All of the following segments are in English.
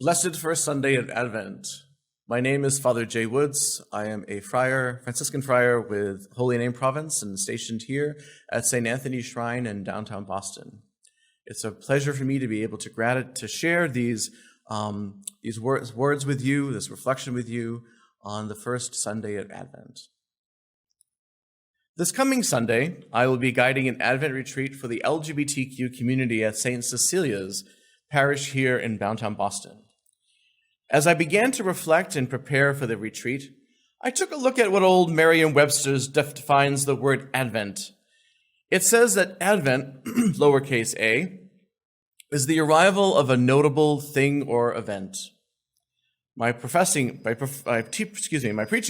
Blessed first Sunday of Advent. My name is Father Jay Woods. I am a friar, Franciscan friar with Holy Name Province and stationed here at St. Anthony's Shrine in downtown Boston. It's a pleasure for me to be able to share these words with you, this reflection with you on the first Sunday of Advent. This coming Sunday, I will be guiding an Advent retreat for the LGBTQ community at St. Cecilia's parish here in downtown Boston. As I began to reflect and prepare for the retreat, I took a look at what old Merriam-Webster defines the word Advent. It says that Advent, lowercase a, is the arrival of a notable thing or event. My preaching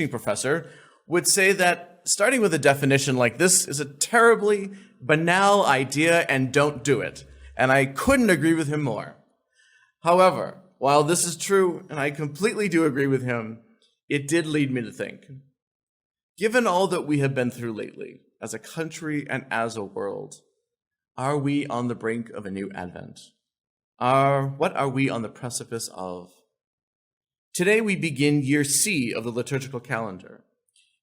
professor would say that starting with a definition like this is a terribly banal idea and don't do it. And I couldn't agree with him more. However, while this is true, and I completely do agree with him, it did lead me to think, given all that we have been through lately, as a country and as a world, are we on the brink of a new Advent? What are we on the precipice of? Today we begin year C of the liturgical calendar.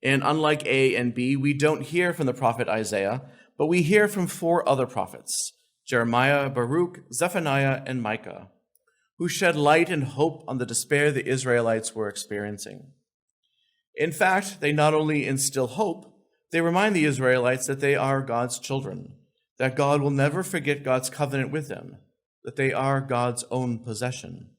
And unlike A and B, we don't hear from the prophet Isaiah, but we hear from four other prophets, Jeremiah, Baruch, Zephaniah, and Micah, who shed light and hope on the despair the Israelites were experiencing. In fact, they not only instill hope, they remind the Israelites that they are God's children, that God will never forget God's covenant with them, that they are God's own possession.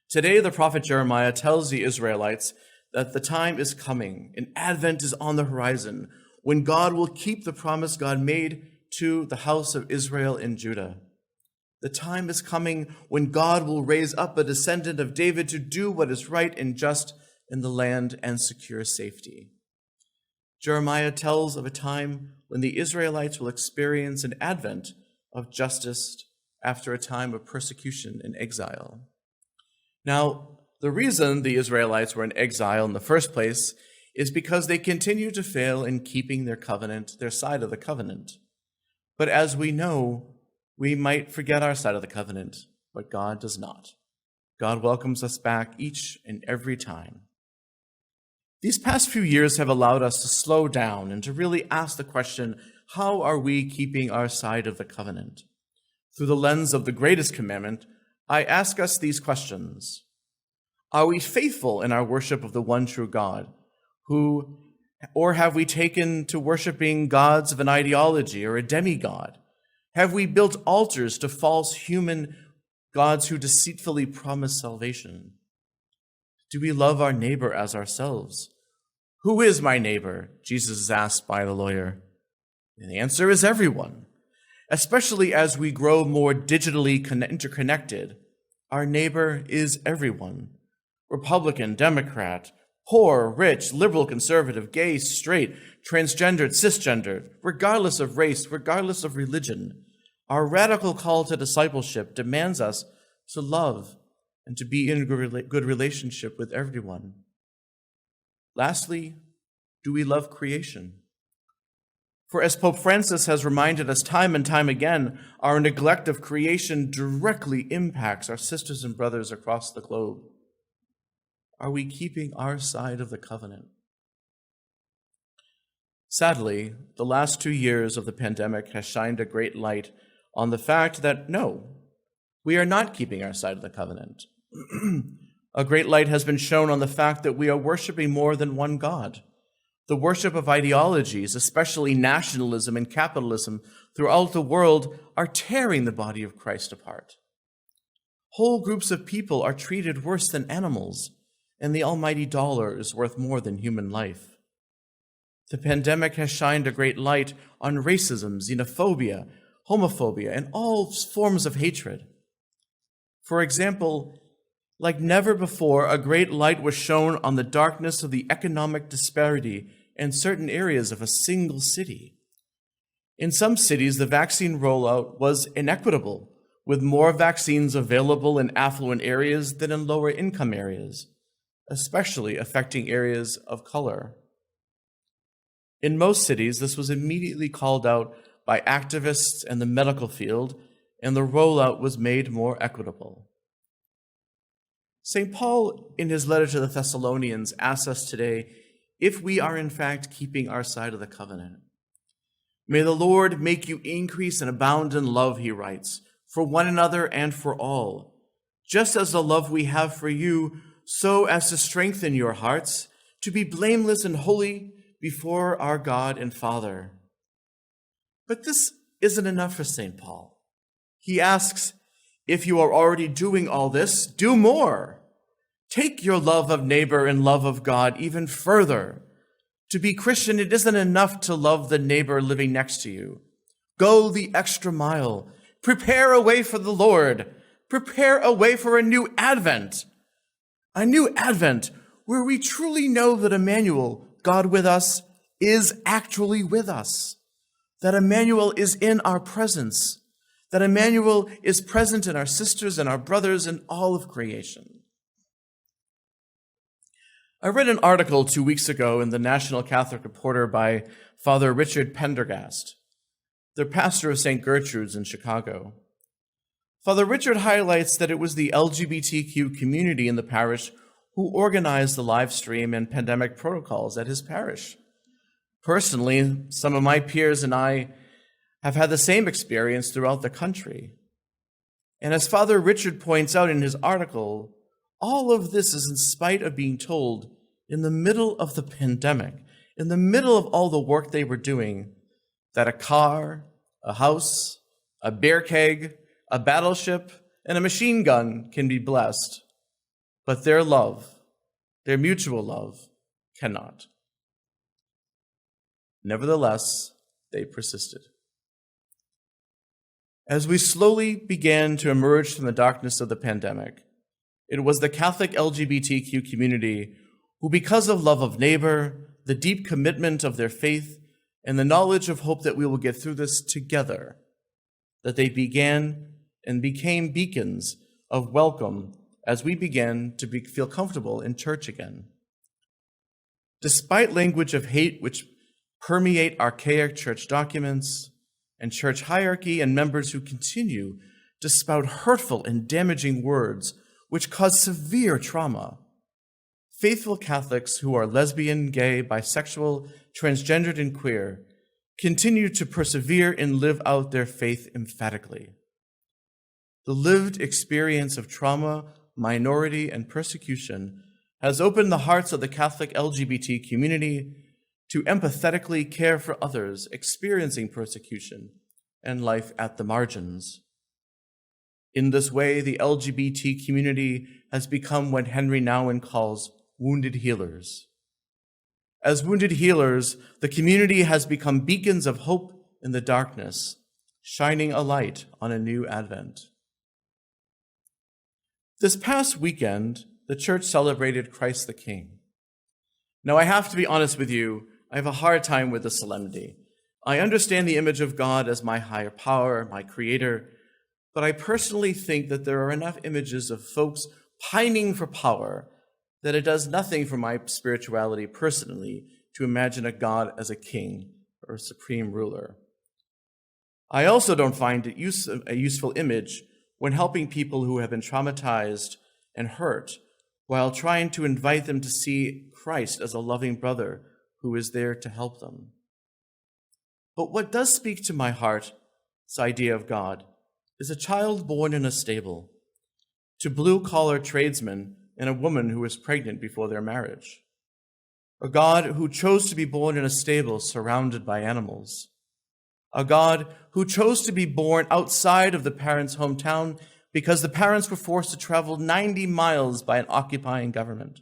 Today, the prophet Jeremiah tells the Israelites that the time is coming, and Advent is on the horizon, when God will keep the promise God made to the house of Israel and Judah. The time is coming when God will raise up a descendant of David to do what is right and just in the land and secure safety. Jeremiah tells of a time when the Israelites will experience an advent of justice after a time of persecution and exile. Now, the reason the Israelites were in exile in the first place is because they continue to fail in keeping their covenant, their side of the covenant. But as we know, we might forget our side of the covenant, but God does not. God welcomes us back each and every time. These past few years have allowed us to slow down and to really ask the question, how are we keeping our side of the covenant? Through the lens of the greatest commandment, I ask us these questions. Are we faithful in our worship of the one true God, or have we taken to worshiping gods of an ideology or a demigod? Have we built altars to false human gods who deceitfully promise salvation? Do we love our neighbor as ourselves? Who is my neighbor? Jesus is asked by the lawyer. And the answer is everyone. Especially as we grow more digitally interconnected, our neighbor is everyone. Republican, Democrat, poor, rich, liberal, conservative, gay, straight, transgendered, cisgendered, regardless of race, regardless of religion. Our radical call to discipleship demands us to love and to be in good relationship with everyone. Lastly, do we love creation? For as Pope Francis has reminded us time and time again, our neglect of creation directly impacts our sisters and brothers across the globe. Are we keeping our side of the covenant? Sadly, the last 2 years of the pandemic has shined a great light on the fact that, no, we are not keeping our side of the covenant. A great light has been shown on the fact that we are worshiping more than one God. The worship of ideologies, especially nationalism and capitalism throughout the world, are tearing the body of Christ apart. Whole groups of people are treated worse than animals, and the almighty dollar is worth more than human life. The pandemic has shined a great light on racism, xenophobia, homophobia, and all forms of hatred. For example, like never before, a great light was shone on the darkness of the economic disparity in certain areas of a single city. In some cities, the vaccine rollout was inequitable, with more vaccines available in affluent areas than in lower income areas, especially affecting areas of color. In most cities, this was immediately called out by activists and the medical field, and the rollout was made more equitable. St. Paul, in his letter to the Thessalonians, asks us today if we are in fact keeping our side of the covenant. May the Lord make you increase and abound in love, he writes, for one another and for all, just as the love we have for you, so as to strengthen your hearts, to be blameless and holy before our God and Father. But this isn't enough for St. Paul. He asks, if you are already doing all this, do more. Take your love of neighbor and love of God even further. To be Christian, it isn't enough to love the neighbor living next to you. Go the extra mile. Prepare a way for the Lord. Prepare a way for a new Advent. A new Advent where we truly know that Emmanuel, God with us, is actually with us. That Emmanuel is in our presence. That Emmanuel is present in our sisters and our brothers and all of creation. I read an article 2 weeks ago in the National Catholic Reporter by Father Richard Pendergast, the pastor of St. Gertrude's in Chicago. Father Richard highlights that it was the LGBTQ community in the parish who organized the live stream and pandemic protocols at his parish. Personally, some of my peers and I have had the same experience throughout the country. And as Father Richard points out in his article, all of this is in spite of being told in the middle of the pandemic, in the middle of all the work they were doing, that a car, a house, a beer keg, a battleship, and a machine gun can be blessed, but their love, their mutual love, cannot. Nevertheless, they persisted. As we slowly began to emerge from the darkness of the pandemic, it was the Catholic LGBTQ community who, because of love of neighbor, the deep commitment of their faith, and the knowledge of hope that we will get through this together, that they began and became beacons of welcome as we began to feel comfortable in church again. Despite language of hate which permeate archaic church documents and church hierarchy and members who continue to spout hurtful and damaging words which cause severe trauma, faithful Catholics who are lesbian, gay, bisexual, transgendered, and queer continue to persevere and live out their faith emphatically. The lived experience of trauma, minority, and persecution has opened the hearts of the Catholic LGBT community to empathetically care for others experiencing persecution and life at the margins. In this way, the LGBT community has become what Henry Nouwen calls wounded healers. As wounded healers, the community has become beacons of hope in the darkness, shining a light on a new Advent. This past weekend, the church celebrated Christ the King. Now, I have to be honest with you, I have a hard time with the solemnity. I understand the image of God as my higher power, my creator, but I personally think that there are enough images of folks pining for power that it does nothing for my spirituality personally to imagine a God as a king or a supreme ruler. I also don't find it a useful image when helping people who have been traumatized and hurt while trying to invite them to see Christ as a loving brother who is there to help them. But what does speak to my heart, this idea of God, is a child born in a stable, to blue-collar tradesmen and a woman who was pregnant before their marriage. A God who chose to be born in a stable surrounded by animals. A God who chose to be born outside of the parents' hometown because the parents were forced to travel 90 miles by an occupying government.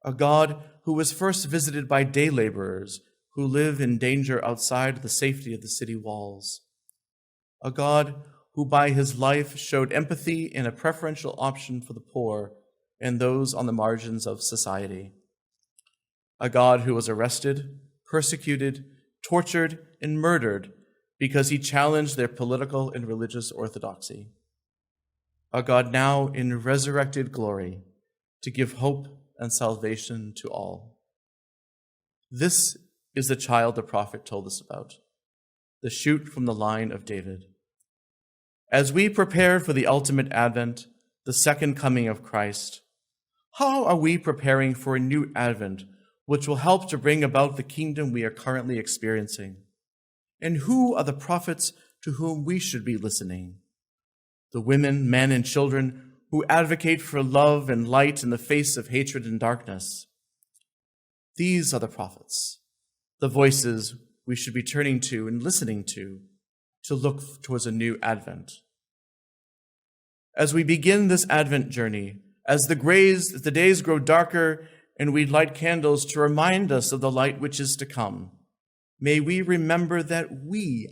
A God who was first visited by day laborers who live in danger outside the safety of the city walls. A God who by his life showed empathy and a preferential option for the poor and those on the margins of society. A God who was arrested, persecuted, tortured, and murdered because he challenged their political and religious orthodoxy. A God now in resurrected glory to give hope and salvation to all. This is the child the prophet told us about, the shoot from the line of David. As we prepare for the ultimate Advent, the second coming of Christ? How are we preparing for a new Advent, which will help to bring about the kingdom we are currently experiencing? And who are the prophets to whom we should be listening? The women, men, and children who advocate for love and light in the face of hatred and darkness. These are the prophets, the voices we should be turning to and listening to look towards a new Advent. As we begin this Advent journey, as the days grow darker and we light candles to remind us of the light which is to come, may we remember that we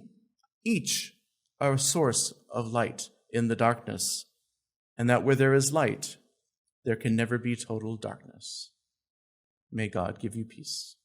each are a source of light in the darkness, and that where there is light, there can never be total darkness. May God give you peace.